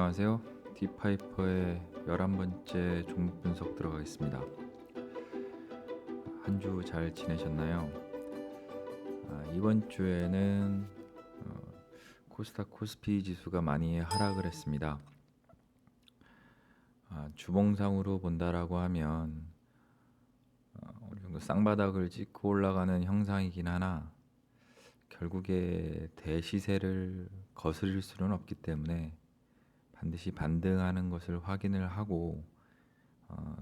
안녕하세요. 디파이퍼의 11번째 종목 분석 들어가겠습니다. 한 주 잘 지내셨나요? 이번 주에는 코스닥 코스피 지수가 많이 하락을 했습니다. 주봉상으로 본다라고 하면 어느 정도 쌍바닥을 찍고 올라가는 형상이긴 하나 결국에 대시세를 거스릴 수는 없기 때문에 반드시 반등하는 것을 확인을 하고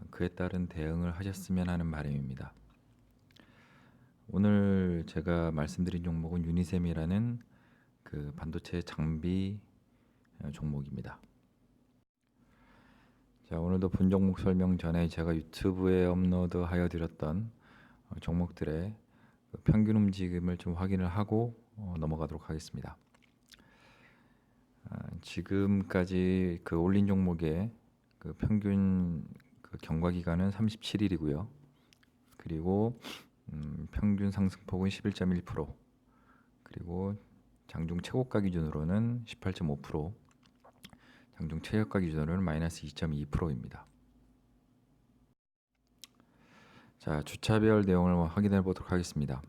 그에 따른 대응을 하셨으면 하는 바람입니다. 오늘 제가 말씀드린 종목은 유니셈이라는 그 반도체 장비 종목입니다. 자, 오늘도 본 종목 설명 전에 제가 유튜브에 업로드하여 드렸던 종목들의 그 평균 움직임을 좀 확인을 하고 넘어가도록 하겠습니다. 지금까지 그 올린 종목의 그 평균 그 경과 기간은 37일이고요. 그리고 평균 상승폭은 11.1%, 그리고 장중 최고가 기준으로는 18.5%, 장중 최저가 기준으로는 마이너스 2.2%입니다. 자, 주차별 내용을 확인해 보도록 하겠습니다.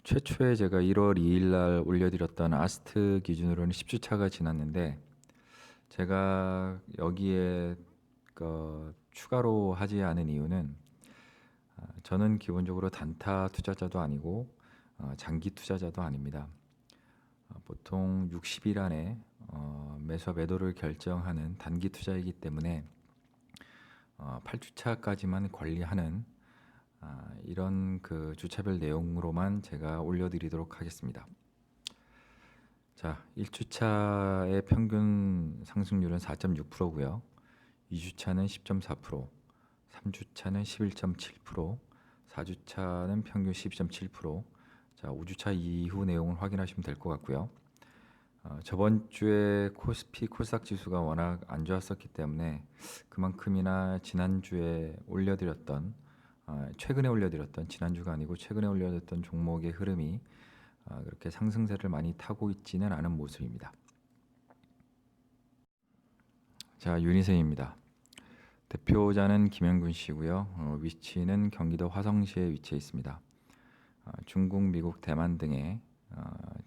최초에 제가 1월 2일 날 올려드렸던 아스트 기준으로는 10주차가 지났는데 제가 여기에 추가로 하지 않은 이유는 저는 기본적으로 단타 투자자도 아니고 장기 투자자도 아닙니다. 보통 60일 안에 매수와 매도를 결정하는 단기 투자이기 때문에 8주차까지만 관리하는 이런 그 주차별 내용으로만 제가 올려드리도록 하겠습니다. 자, 1주차의 평균 상승률은 4.6%고요. 2주차는 10.4%, 3주차는 11.7%, 4주차는 평균 12.7%. 자, 5주차 이후 내용을 확인하시면 될 것 같고요. 저번 주에 코스피 코스닥 지수가 워낙 안 좋았었기 때문에 그만큼이나 지난주에 올려드렸던 최근에 올려드렸던 지난주가 아니고 최근에 올려드렸던 종목의 흐름이 그렇게 상승세를 많이 타고 있지는 않은 모습입니다. 자, 유니셈입니다. 대표자는 김영균 씨고요. 위치는 경기도 화성시에 위치해 있습니다. 중국, 미국, 대만 등의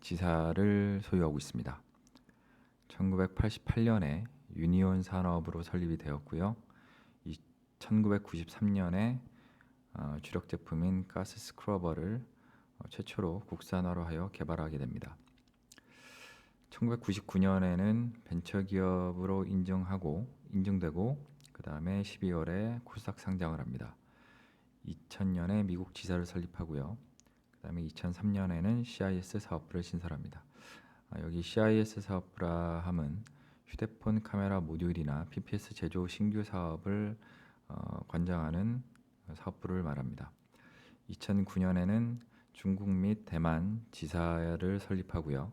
지사를 소유하고 있습니다. 1988년에 유니온 산업으로 설립이 되었고요. 1993년에 주력 제품인 가스 스크러버를 최초로 국산화로 개발하게 됩니다. 1999년에는 벤처기업으로 인증되고 그 다음에 12월에 코스닥 상장을 합니다. 2000년에 미국 지사를 설립하고요. 그 다음에 2003년에는 CIS 사업부를 신설합니다. 여기 CIS 사업부라 함은 휴대폰 카메라 모듈이나 PPS 제조 신규 사업을 관장하는 사업부를 말합니다. 2009년에는 중국 및 대만 지사를 설립하고요.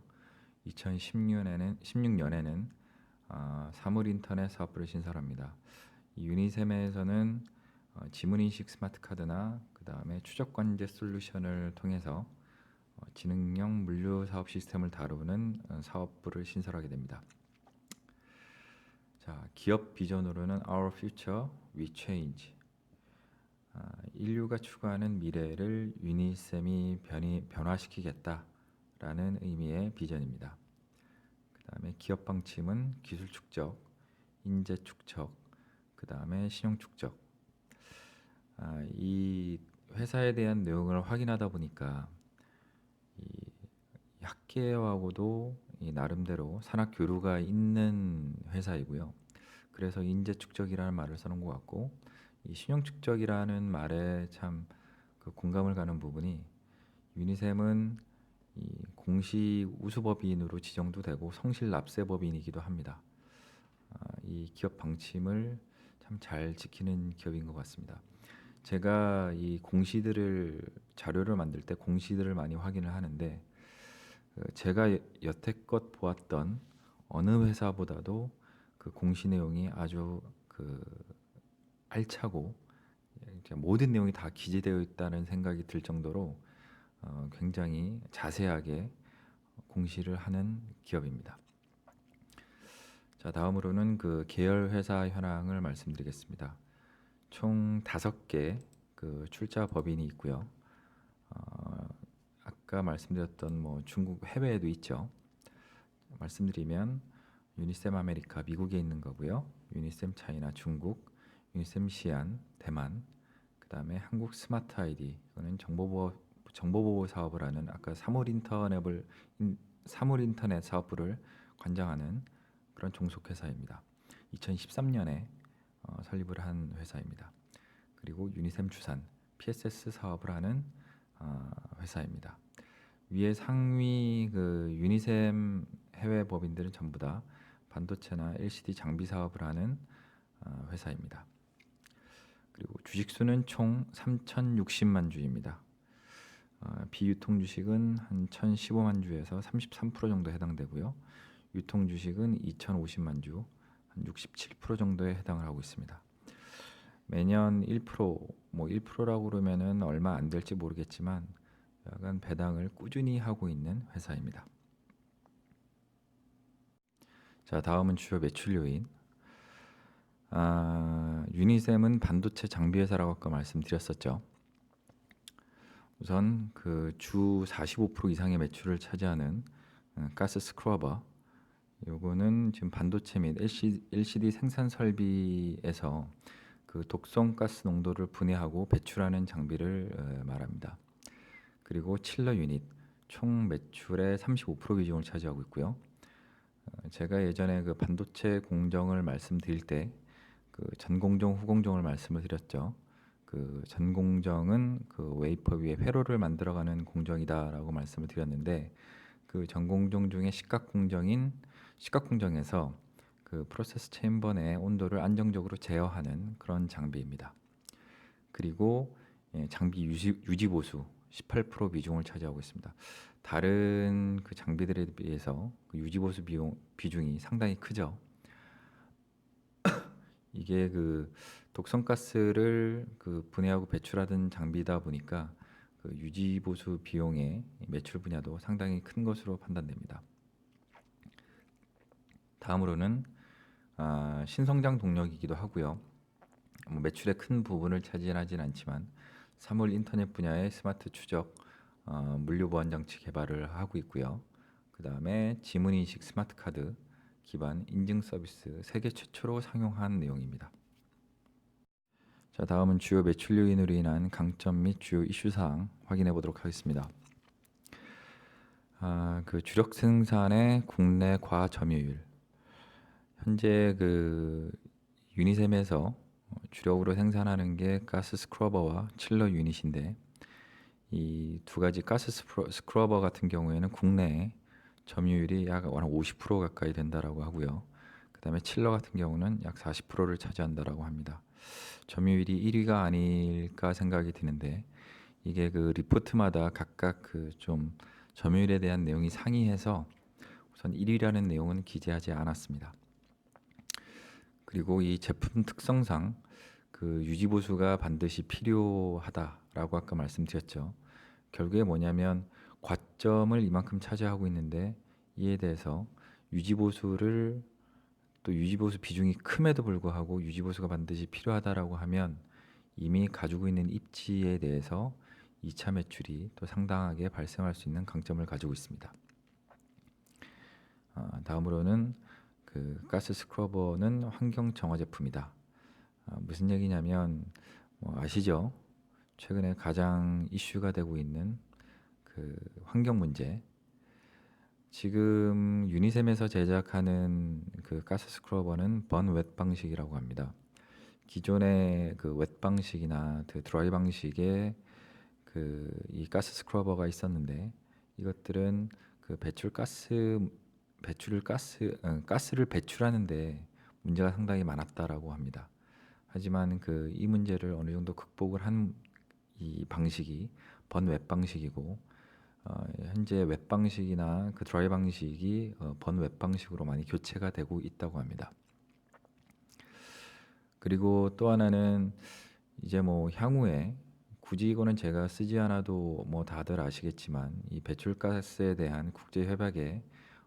2016년에는 사물인터넷 사업부를 신설합니다. 이 유니셈에서는 지문인식 스마트카드나 그 다음에 추적관제 솔루션을 통해서 지능형 물류 사업 시스템을 다루는 사업부를 신설하게 됩니다. 자, 기업 비전으로는 Our Future We Change, 인류가 추구하는 미래를 유니셈이 변화시키겠다라는 의미의 비전입니다. 그 다음에 기업 방침은 기술 축적, 인재 축적, 그 다음에 신용 축적. 이 회사에 대한 내용을 확인하다 보니까 이 학계하고도 나름대로 산학 교류가 있는 회사이고요. 그래서 인재 축적이라는 말을 써놓은 것 같고, 이 신용 축적이라는 말에 참 그 공감을 가는 부분이, 유니셈은 이 공시 우수법인으로 지정도 되고 성실 납세법인이기도 합니다. 이 기업 방침을 참 잘 지키는 기업인 것 같습니다. 제가 이 자료를 만들 때 공시들을 많이 확인을 하는데 제가 여태껏 보았던 어느 회사보다도 그 공시 내용이 아주 알차고 모든 내용이 다 기재되어 있다는 생각이 들 정도로 굉장히 자세하게 공시를 하는 기업입니다. 자, 다음으로는 그 계열 회사 현황을 말씀드리겠습니다. 총 5개 그 출자 법인이 있고요. 아까 말씀드렸던 뭐 중국 해외에도 있죠. 말씀드리면 유니셈 아메리카 미국에 있는 거고요. 유니셈 차이나 중국, 유니셈 시안 대만, 그다음에 한국 스마트 아이디 이거는 정보보호 사업을 하는 아까 사물 인터넷 사업부를 관장하는 그런 종속회사입니다. 2013년에 설립을 한 회사입니다. 그리고 유니셈 주산 PSS 사업을 하는 회사입니다. 위에 상위 그 유니셈 해외 법인들은 전부 다 반도체나 LCD 장비 사업을 하는 회사입니다. 그리고 주식 수는 총 3,060만 주입니다. 비유통 주식은 한 1,015만 주에서 33% 정도 해당되고요. 유통 주식은 2,050만 주, 한 67% 정도에 해당을 하고 있습니다. 매년 1%, 뭐 1%라고 그러면은 얼마 안 될지 모르겠지만 약간 배당을 꾸준히 하고 있는 회사입니다. 자, 다음은 주요 매출 요인. 유니셈은 반도체 장비 회사라고 아까 말씀드렸었죠. 우선 그 주 45% 이상의 매출을 차지하는 가스 스크러버. 요거는 지금 반도체 및 LCD 생산 설비에서 그 독성 가스 농도를 분해하고 배출하는 장비를 말합니다. 그리고 칠러 유닛 총 매출의 35% 비중을 차지하고 있고요. 제가 예전에 그 반도체 공정을 말씀드릴 때 그 전공정, 후공정을 말씀을 드렸죠. 그 전공정은 그 웨이퍼 위에 회로를 만들어가는 공정이다라고 말씀을 드렸는데 그 전공정 중에 시각공정에서 그 프로세스 챔버 내 온도를 안정적으로 제어하는 그런 장비입니다. 그리고 장비 유지 보수 18% 비중을 차지하고 있습니다. 다른 그 장비들에 비해서 그 유지 보수 비중이 상당히 크죠. 이게 그 독성가스를 그 분해하고 배출하던 장비다 보니까 그 유지 보수 비용의 매출 분야도 상당히 큰 것으로 판단됩니다. 다음으로는 신성장 동력이기도 하고요. 뭐 매출의 큰 부분을 차지하진 않지만 사물 인터넷 분야의 스마트 추적, 물류 보안 장치 개발을 하고 있고요. 그 다음에 지문인식 스마트 카드 기반 인증 서비스 세계 최초로 상용한 내용입니다. 자, 다음은 주요 매출 요인으로 인한 강점 및 주요 이슈 사항 확인해 보도록 하겠습니다. 그 주력 생산의 국내 과 점유율. 현재 그 유니셈에서 주력으로 생산하는 게 가스 스크러버와 칠러 유닛인데 이 두 가지 가스 스크러버 같은 경우에는 국내 점유율이 약 50% 가까이 된다라고 하고요. 그다음에 칠러 같은 경우는 약 40%를 차지한다라고 합니다. 점유율이 1위가 아닐까 생각이 드는데 이게 그 리포트마다 각각 그 좀 점유율에 대한 내용이 상이해서 우선 1위라는 내용은 기재하지 않았습니다. 그리고 이 제품 특성상 그 유지 보수가 반드시 필요하다라고 아까 말씀드렸죠. 결국에 뭐냐면 과점을 이만큼 차지하고 있는데 이에 대해서 유지 보수를 또 유지 보수 비중이 큼에도 불구하고 유지 보수가 반드시 필요하다라고 하면 이미 가지고 있는 입지에 대해서 2차 매출이 또 상당하게 발생할 수 있는 강점을 가지고 있습니다. 다음으로는 그 가스 스크러버는 환경 정화 제품이다. 무슨 얘기냐면 뭐 아시죠? 최근에 가장 이슈가 되고 있는 그 환경 문제. 지금 유니셈에서 제작하는 그 가스 스크러버는 번웻 방식이라고 합니다. 기존의 그 웻 방식이나 그 드라이 방식의 그 이 가스 스크러버가 있었는데 이것들은 그 가스를 배출하는데 문제가 상당히 많았다라고 합니다. 하지만 그 이 문제를 어느 정도 극복을 한 이 방식이 번웻 방식이고 현재 웹 방식이나 그 드라이 방식이 번웻 방식으로 많이 교체가 되고 있다고 합니다. 그리고 또 하나는 이제 뭐 향후에 굳이 이거는 제가 쓰지 않아도 뭐 다들 아시겠지만 이 배출가스에 대한 국제 협약에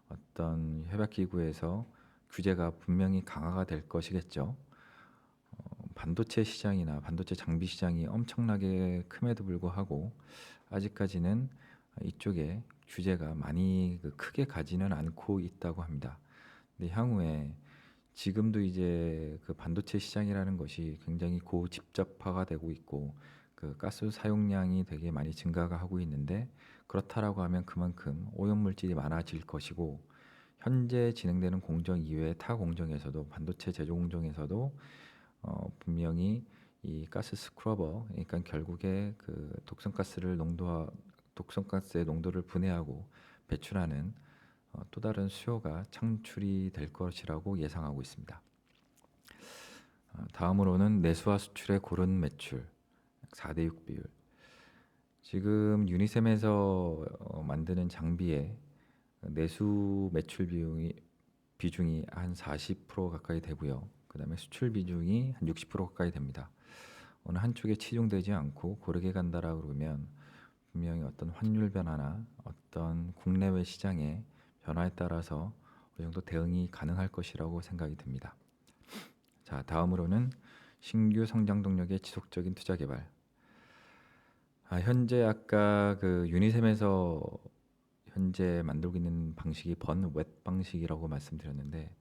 어떤 협약 기구에서 규제가 분명히 강화가 될 것이겠죠. 반도체 시장이나 반도체 장비 시장이 엄청나게 큼에도 불구하고 아직까지는 이쪽에 규제가 많이 크게 가지는 않고 있다고 합니다. 근데 향후에 지금도 이제 그 반도체 시장이라는 것이 굉장히 고집적화가 되고 있고 그 가스 사용량이 되게 많이 증가가 하고 있는데 그렇다라고 하면 그만큼 오염물질이 많아질 것이고 현재 진행되는 공정 이외의 타 공정에서도 반도체 제조 공정에서도 분명히 이 가스 스크러버 그러니까 결국에 그 독성가스의 농도를 분해하고 배출하는 또 다른 수요가 창출이 될 것이라고 예상하고 있습니다. 다음으로는 내수와 수출의 고른 매출 4대6 비율. 지금 유니셈에서 만드는 장비의 내수 매출 비중이 한 40% 가까이 되고요. 그 다음에 수출 비중이 한 60% 가까이 됩니다. 어느 한쪽에 치중되지 않고 고르게 간다라고 그러면 분명히 어떤 환율 변화나 어떤 국내외 시장의 변화에 따라서 어느 정도 대응이 가능할 것이라고 생각이 듭니다. 자, 다음으로는 신규 성장 동력의 지속적인 투자 개발. 현재 아까 그 유니셈에서 현재 만들고 있는 방식이 번웹 방식이라고 말씀드렸는데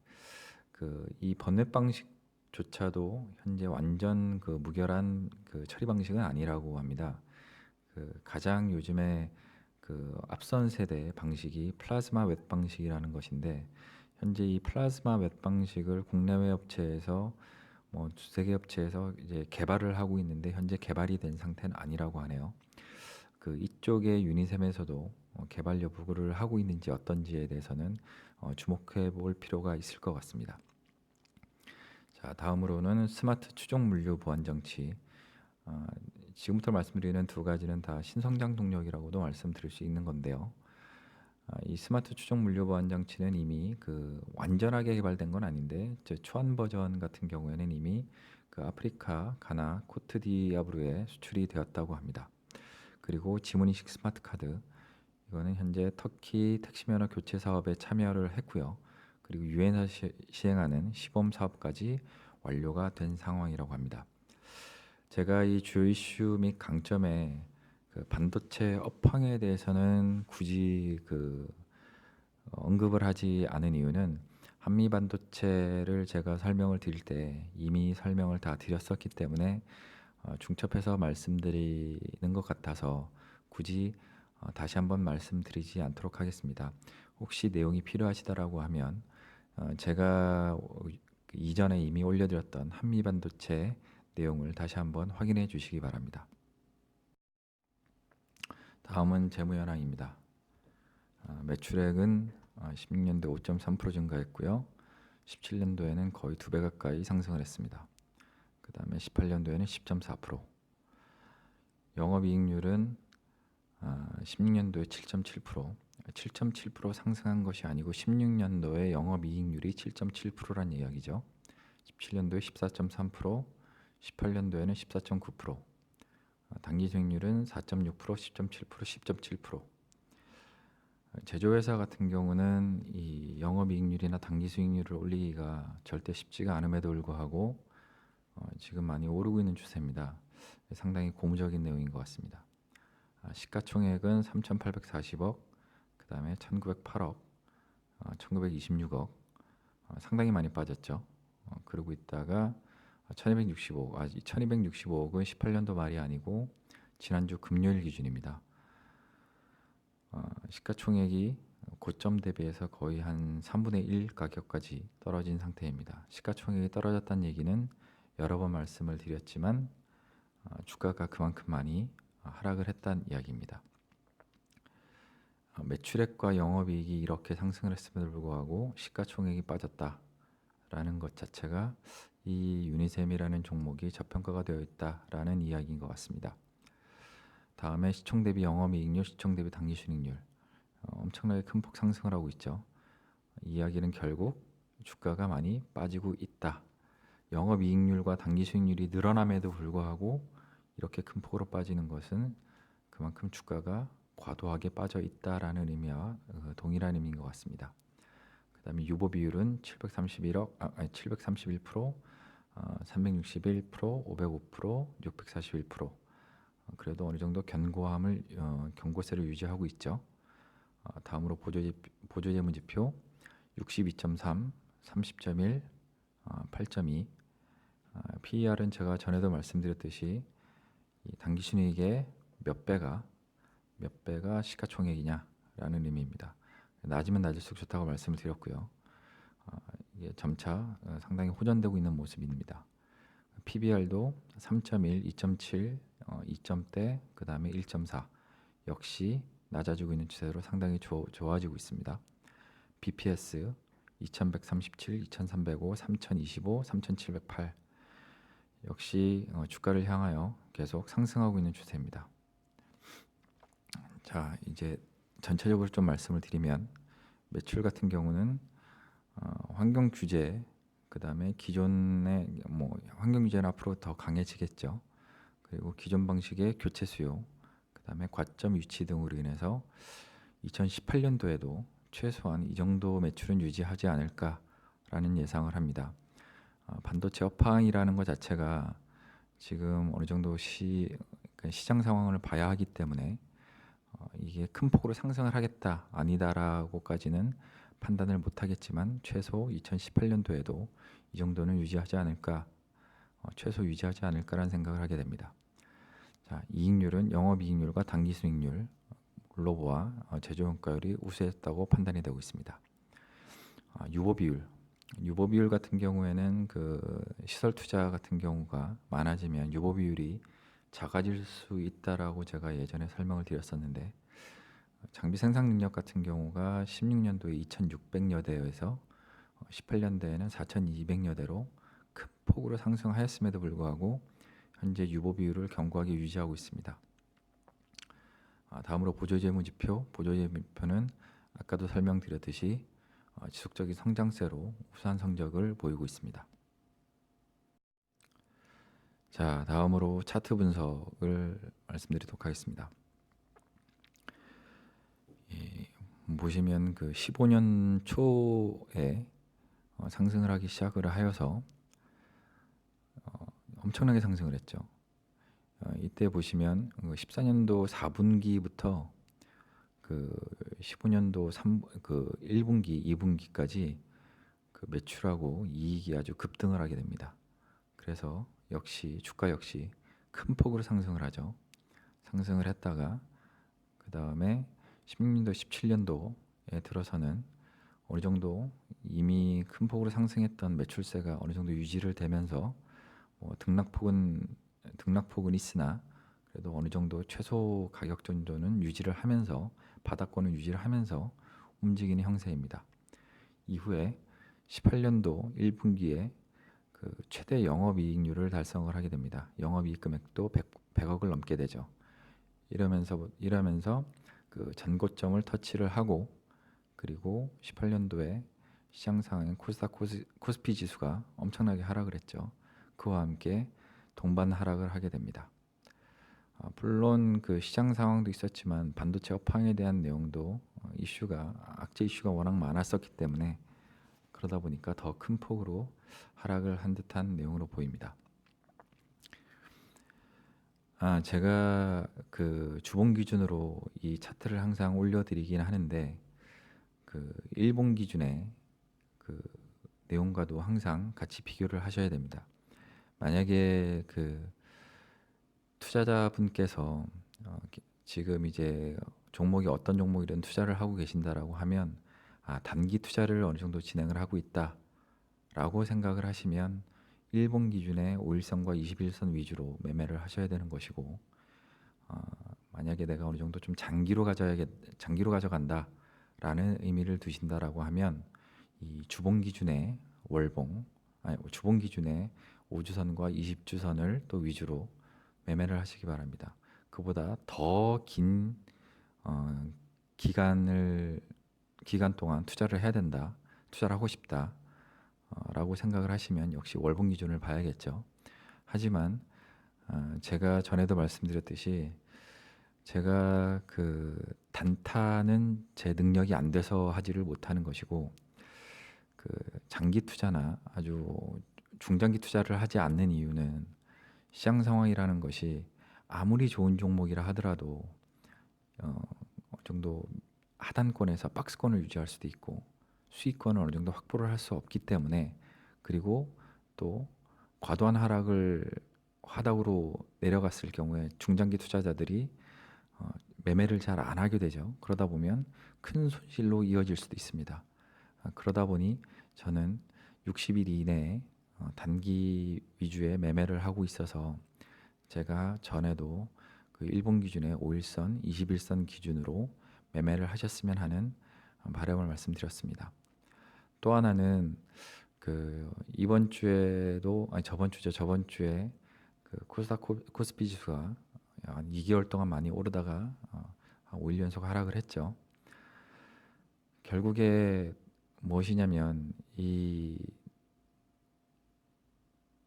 이 번웹 방식조차도 현재 완전 그 무결한 그 처리 방식은 아니라고 합니다. 가장 요즘에 앞선 세대 방식이 플라즈마 웹 방식이라는 것인데 현재 이 플라즈마 웹 방식을 국내외 업체에서 뭐 두세 개 업체에서 이제 개발을 하고 있는데 현재 개발이 된 상태는 아니라고 하네요. 이쪽의 유니셈에서도 개발 여부를 하고 있는지 어떤지에 대해서는 주목해 볼 필요가 있을 것 같습니다. 자, 다음으로는 스마트 추정 물류 보안 장치. 지금부터 말씀드리는 두 가지는 다 신성장 동력이라고도 말씀드릴 수 있는 건데요. 이 스마트 추정 물류 보안 장치는 이미 완전하게 개발된 건 아닌데 초안 버전 같은 경우에는 이미 아프리카, 가나, 코트디아부르에 수출이 되었다고 합니다. 그리고 지문인식 스마트 카드 이거는 현재 터키 택시 면허 교체 사업에 참여를 했고요. 그리고 유엔에서 시행하는 시범 사업까지 완료가 된 상황이라고 합니다. 제가 이 주요 이슈 및 강점에 반도체 업황에 대해서는 굳이 언급을 하지 않은 이유는 한미 반도체를 제가 설명을 드릴 때 이미 설명을 다 드렸었기 때문에 중첩해서 말씀드리는 것 같아서 굳이 다시 한번 말씀드리지 않도록 하겠습니다. 혹시 내용이 필요하시다라고 하면 제가 이전에 이미 올려드렸던 한미 반도체 내용을 다시 한번 확인해 주시기 바랍니다. 다음은 재무 현황입니다. 매출액은 16년도에 5.3% 증가했고요. 17년도에는 거의 2배 가까이 상승을 했습니다. 그 다음에 18년도에는 10.4%. 영업이익률은 16년도에 7.7%, 7.7% 상승한 것이 아니고 16년도에 영업이익률이 7.7%란 이야기죠. 17년도에 14.3%, 18년도에는 14.9%, 당기수익률은 4.6%, 10.7%, 10.7%. 제조회사 같은 경우는 이 영업이익률이나 당기수익률을 올리기가 절대 쉽지가 않음에도 불구하고 지금 많이 오르고 있는 추세입니다. 상당히 고무적인 내용인 것 같습니다. 시가총액은 3,840억, 그 다음에 1,908억, 1,926억, 상당히 많이 빠졌죠. 그러고 있다가 1,265억, 1,265억은 18년도 말이 아니고 지난주 금요일 기준입니다. 시가총액이 고점 대비해서 거의 한 3분의 1 가격까지 떨어진 상태입니다. 시가총액이 떨어졌다는 얘기는 여러 번 말씀을 드렸지만 주가가 그만큼 많이 하락을 했다는 이야기입니다. 매출액과 영업이익이 이렇게 상승을 했음에도 불구하고 시가총액이 빠졌다라는 것 자체가 이 유니셈이라는 종목이 저평가가 되어 있다라는 이야기인 것 같습니다. 다음에 시총 대비 영업이익률, 시총 대비 당기순이익률 엄청나게 큰 폭 상승을 하고 있죠. 이 이야기는 결국 주가가 많이 빠지고 있다. 영업이익률과 당기수익률이 늘어남에도 불구하고 이렇게 큰 폭으로 빠지는 것은 그만큼 주가가 과도하게 빠져 있다라는 의미와 동일한 의미인 것 같습니다. 그 그다음에 유보 비율은 731%, 361%, 505%, 641%. 그래도 어느 정도 견고함을 경고세를 유지하고 있죠. 다음으로 보조재무지표 62.3, 30.1, 8.2. PER은 제가 전에도 말씀드렸듯이 이 당기순이익의 몇 배가 시가총액이냐라는 의미입니다. 낮으면 낮을수록 좋다고 말씀을 드렸고요. 이게 점차 상당히 호전되고 있는 모습입니다. PBR도 3.1, 2.7, 2점대, 그 다음에 1.4 역시 낮아지고 있는 추세로 상당히 좋아지고 있습니다. BPS 2137, 2305, 3025, 3708 역시 주가를 향하여 계속 상승하고 있는 추세입니다. 자, 이제 전체적으로 좀 말씀을 드리면 매출 같은 경우는 환경 규제, 그 다음에 기존의 환경 규제는 앞으로 더 강해지겠죠. 그리고 기존 방식의 교체 수요, 그 다음에 과점 유치 등으로 인해서 2018년도에도 최소한 이 정도 매출은 유지하지 않을까라는 예상을 합니다. 반도체 업황이라는 것 자체가 지금 어느 정도 시장 상황을 봐야 하기 때문에 이게 큰 폭으로 상승을 하겠다 아니다라고까지는 판단을 못하겠지만 최소 2018년도에도 이 정도는 유지하지 않을까, 최소 유지하지 않을까라는 생각을 하게 됩니다. 자, 이익률은 영업이익률과 당기순이익률, 글로버와 제조원가율이 우수했다고 판단이 되고 있습니다. 유보 비율 같은 경우에는 그 시설 투자 같은 경우가 많아지면 유보 비율이 작아질 수 있다라고 제가 예전에 설명을 드렸었는데, 장비 생산 능력 같은 경우가 16년도에 2,600여 대에서 18년도에는 4,200여 대로 큰 폭으로 상승하였음에도 불구하고 현재 유보 비율을 견고하게 유지하고 있습니다. 다음으로 보조재무지표는 아까도 설명드렸듯이 지속적인 성장세로 우수한 성적을 보이고 있습니다. 자, 다음으로 차트 분석을 말씀드리도록 하겠습니다. 보시면 그 15년 초에 상승을 하기 시작을 하여서 엄청나게 상승을 했죠. 이때 보시면 14년도 4분기부터 그 15년도 1분기, 2분기까지 그 매출하고 이익이 아주 급등을 하게 됩니다. 그래서 주가 역시 큰 폭으로 상승을 하죠. 상승을 했다가 그 다음에 16년도, 17년도에 들어서는 어느 정도 이미 큰 폭으로 상승했던 매출세가 어느 정도 유지를 되면서 등락폭은 있으나 그래도 어느 정도 최소 가격 정도는 유지를 하면서 바닥권은 유지를 하면서 움직이는 형세입니다. 이후에 18년도 1분기에 그 최대 영업이익률을 달성을 하게 됩니다. 영업이익 금액도 100억을 넘게 되죠. 이러면서 그 전고점을 터치를 하고, 그리고 18년도에 시장 상황인 코스닥 코스피 지수가 엄청나게 하락을 했죠. 그와 함께 동반 하락을 하게 됩니다. 물론 그 시장 상황도 있었지만 반도체 업황에 대한 내용도 악재 이슈가 워낙 많았었기 때문에 그러다 보니까 더 큰 폭으로 하락을 한 듯한 내용으로 보입니다. 제가 그 주봉 기준으로 이 차트를 항상 올려드리긴 하는데 그 일봉 기준의 그 내용과도 항상 같이 비교를 하셔야 됩니다. 만약에 그 투자자분께서 지금 이제 어떤 종목이든 투자를 하고 계신다라고 하면 단기 투자를 어느 정도 진행을 하고 있다라고 생각을 하시면 일봉 기준의 5일선과 21선 위주로 매매를 하셔야 되는 것이고, 만약에 내가 어느 정도 좀 장기로 가져간다라는 의미를 두신다라고 하면 이 주봉 기준의 주봉 기준의 5주선과 20주선을 또 위주로 매매를 하시기 바랍니다. 그보다 더 긴 기간 동안 투자를 해야 된다, 투자를 하고 싶다 라고 생각을 하시면 역시 월봉 기준을 봐야겠죠. 하지만 제가 전에도 말씀드렸듯이 제가 그 단타는 제 능력이 안 돼서 하지를 못하는 것이고, 장기 투자나 아주 중장기 투자를 하지 않는 이유는 시장 상황이라는 것이 아무리 좋은 종목이라 하더라도 어느 정도 하단권에서 박스권을 유지할 수도 있고 수익권을 어느 정도 확보를 할 수 없기 때문에, 그리고 또 과도한 하락을 하락으로 내려갔을 경우에 중장기 투자자들이 매매를 잘 안 하게 되죠. 그러다 보면 큰 손실로 이어질 수도 있습니다. 그러다 보니 저는 60일 이내에 단기 위주의 매매를 하고 있어서, 제가 전에도 그 일본 기준의 5일선, 21선 기준으로 매매를 하셨으면 하는 바람을 말씀드렸습니다. 또 하나는 이번 주에도, 아니 저번 주죠. 저번 주에 코스닥 코스피 지수가 한 2개월 동안 많이 오르다가 한 5일 연속 하락을 했죠. 결국에 무엇이냐면 이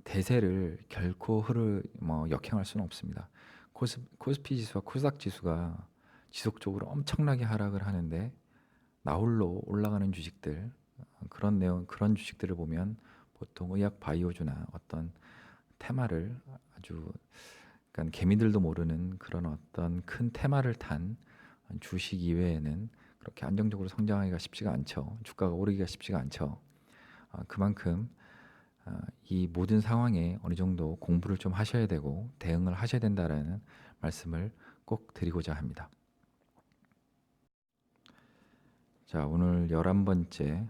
대세를 결코 역행할 수는 없습니다. 코스피 지수와 코스닥 지수가 지속적으로 엄청나게 하락을 하는데 나홀로 올라가는 주식들, 그런 주식들을 보면 보통 의학 바이오주나 어떤 테마를 아주, 그러니까 개미들도 모르는 그런 어떤 큰 테마를 탄 주식 이외에는 그렇게 안정적으로 성장하기가 쉽지가 않죠. 주가가 오르기가 쉽지가 않죠. 그만큼 이 모든 상황에 어느 정도 공부를 좀 하셔야 되고 대응을 하셔야 된다라는 말씀을 꼭 드리고자 합니다. 자, 오늘 11번째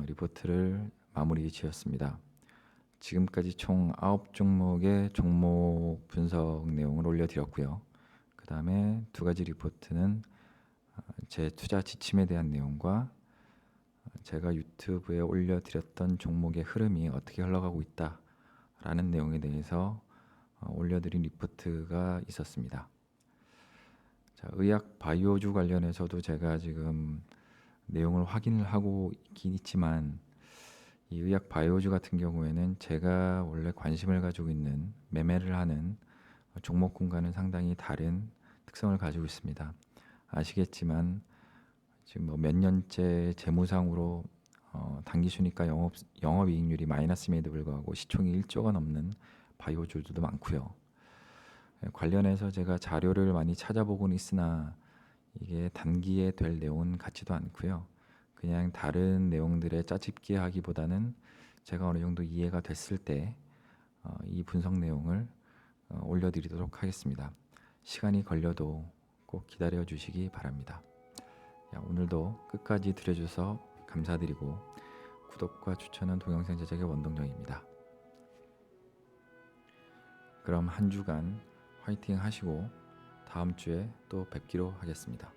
리포트를 마무리 지었습니다. 지금까지 총 9종목의 종목 분석 내용을 올려드렸고요. 그 다음에 2가지 리포트는 제 투자 지침에 대한 내용과 제가 유튜브에 올려드렸던 종목의 흐름이 어떻게 흘러가고 있다라는 내용에 대해서 올려드린 리포트가 있었습니다. 자, 의학 바이오주 관련해서도 제가 지금 내용을 확인을 하고 있긴 있지만, 이 의학 바이오주 같은 경우에는 제가 원래 관심을 가지고 있는 매매를 하는 종목군과는 상당히 다른 특성을 가지고 있습니다. 아시겠지만 지금 몇 년째 재무상으로 당기순이가 영업이익률이 마이너스임에도 불구하고 시총이 1조가 넘는 바이오주들도 많고요. 관련해서 제가 자료를 많이 찾아보고는 있으나 이게 단기에 될 내용은 같지도 않고요. 그냥 다른 내용들에 짜집기 하기보다는 제가 어느 정도 이해가 됐을 때 이 분석 내용을 올려드리도록 하겠습니다. 시간이 걸려도 꼭 기다려 주시기 바랍니다. 오늘도 끝까지 들어주셔서 감사드리고, 구독과 추천은 동영상 제작의 원동력입니다. 그럼 한 주간 화이팅 하시고 다음 주에 또 뵙기로 하겠습니다.